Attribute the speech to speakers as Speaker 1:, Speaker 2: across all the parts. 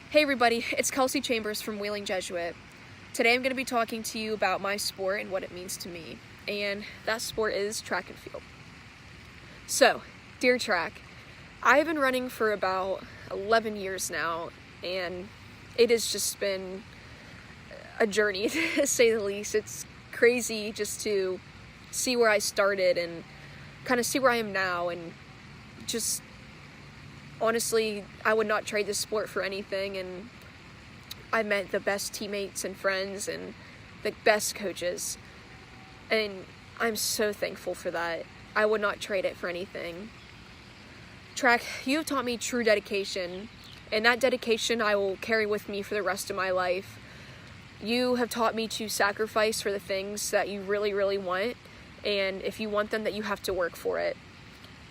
Speaker 1: Hey everybody, it's Kelsey Chambers from Wheeling Jesuit. Today I'm going to be talking to you about my sport and what it means to me, and that sport is track and field. So, dear track, I've been running for about 11 years now, and it has just been a journey to say the least. It's crazy just to see where I started and kind of see where I am now, and just honestly, I would not trade this sport for anything, and I've met the best teammates and friends and the best coaches, and I'm so thankful for that. I would not trade it for anything. Track, you have taught me true dedication, and that dedication I will carry with me for the rest of my life. You have taught me to sacrifice for the things that you really, really want, and if you want them, that you have to work for it.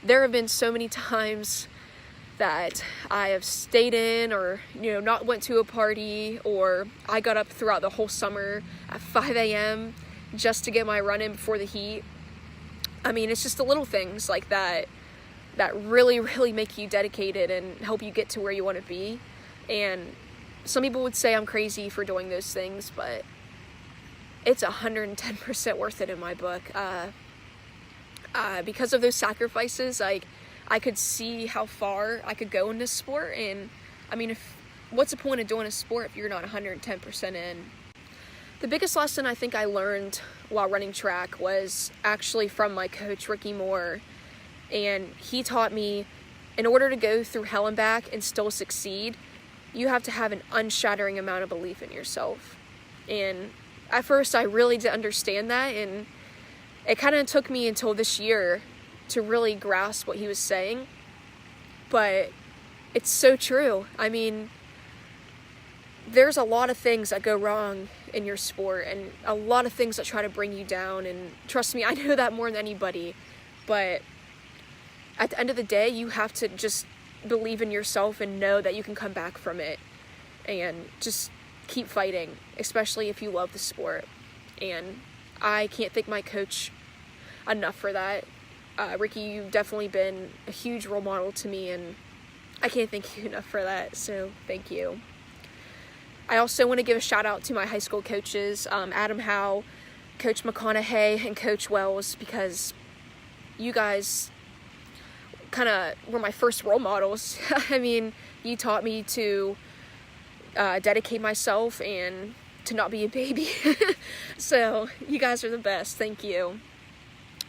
Speaker 1: There have been so many times that I have stayed in or, not went to a party, or I got up throughout the whole summer at 5 a.m. just to get my run in before the heat. I mean, it's just the little things like that that really, really make you dedicated and help you get to where you want to be. And some people would say I'm crazy for doing those things, but it's 110% worth it in my book. Because of those sacrifices, I could see how far I could go in this sport, and I mean, what's the point of doing a sport if you're not 110% in? The biggest lesson I think I learned while running track was actually from my coach, Ricky Moore, and he taught me, in order to go through hell and back and still succeed, you have to have an unshattering amount of belief in yourself. And at first I really didn't understand that, and it kind of took me until this year to really grasp what he was saying, but it's so true. I mean, there's a lot of things that go wrong in your sport, and a lot of things that try to bring you down, and trust me, I know that more than anybody, but at the end of the day, you have to just believe in yourself and know that you can come back from it, and just keep fighting, especially if you love the sport. And I can't thank my coach enough for that. Ricky, you've definitely been a huge role model to me, and I can't thank you enough for that, so thank you. I also want to give a shout out to my high school coaches, Adam Howe, Coach McConaughey, and Coach Wells, because you guys kind of were my first role models. I mean, you taught me to dedicate myself and to not be a baby. So you guys are the best. Thank you.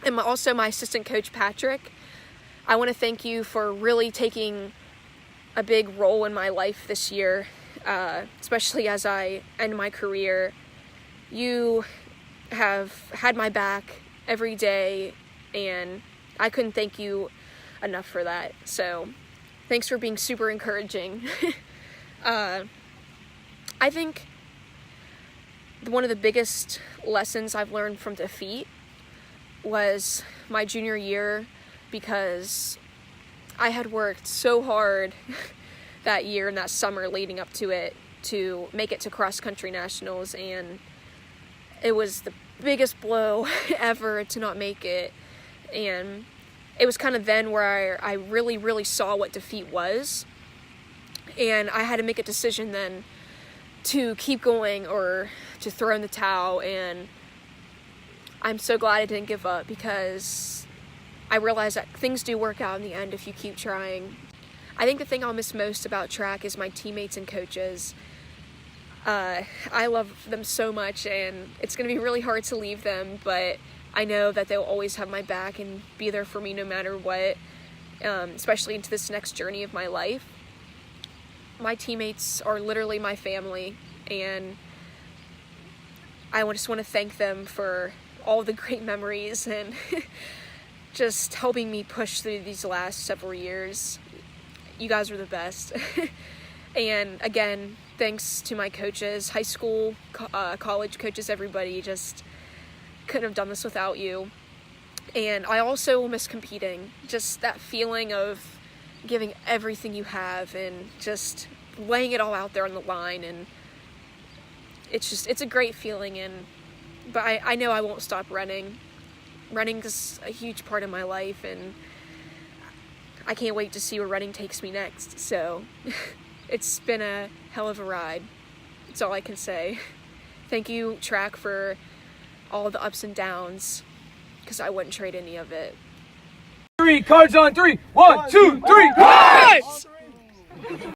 Speaker 1: And also my assistant coach, Patrick, I want to thank you for really taking a big role in my life this year, especially as I end my career. You have had my back every day, and I couldn't thank you enough for that. So thanks for being super encouraging. I think one of the biggest lessons I've learned from defeat was my junior year, because I had worked so hard that year and that summer leading up to it to make it to cross country nationals, and it was the biggest blow ever to not make it. And it was kind of then where I really, really saw what defeat was, and I had to make a decision then to keep going or to throw in the towel. And I'm so glad I didn't give up, because I realized that things do work out in the end if you keep trying. I think the thing I'll miss most about track is my teammates and coaches. I love them so much, and it's going to be really hard to leave them, but I know that they'll always have my back and be there for me no matter what, especially into this next journey of my life. My teammates are literally my family, and I just want to thank them for all the great memories and just helping me push through these last several years. You guys are the best. And again, thanks to my coaches, high school, college coaches, everybody. Just couldn't have done this without you. And I also will miss competing. Just that feeling of giving everything you have and just laying it all out there on the line. And it's a great feeling. But I know I won't stop running. Running is a huge part of my life, and I can't wait to see where running takes me next. So it's been a hell of a ride. That's all I can say. Thank you, track, for all the ups and downs, because I wouldn't trade any of it.
Speaker 2: 3 cards on 3. 1, 2, 3, cards!